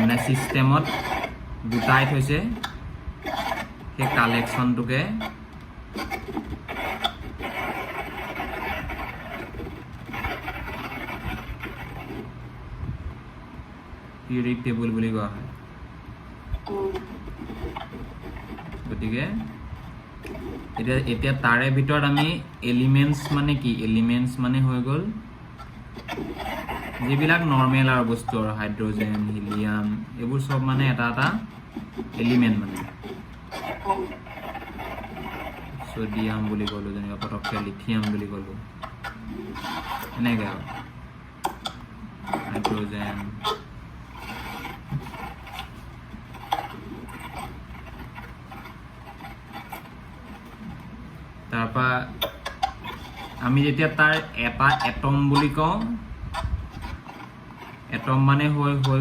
মানে সিস্টেমত গোটাই থৈছে সেই কালেকশনটোকে পিৰিয়ডিক টেবুল বুলি কোৱা হয় গতিকে এতিয়া তাৰে ভিতৰত আমি এলিমেন্টস মানে কি এলিমেন্টস মানে হৈ গ'ল যিবিলাক নৰ্মেল আৰু বস্তু আৰু হাইড্ৰজেন হিলিয়াম এইবোৰ সব মানে এটা এটা এলিমেন্ট মানে সোডিয়াম বুলি ক'লো যেনিবা পটককে লিথিয়াম বুলি ক'লো এনেকৈ আৰু হাইড্ৰজেন তাৰপা আমি যেতিয়া তাৰ এটা এটম বুলি কওঁ এটম মানে হৈ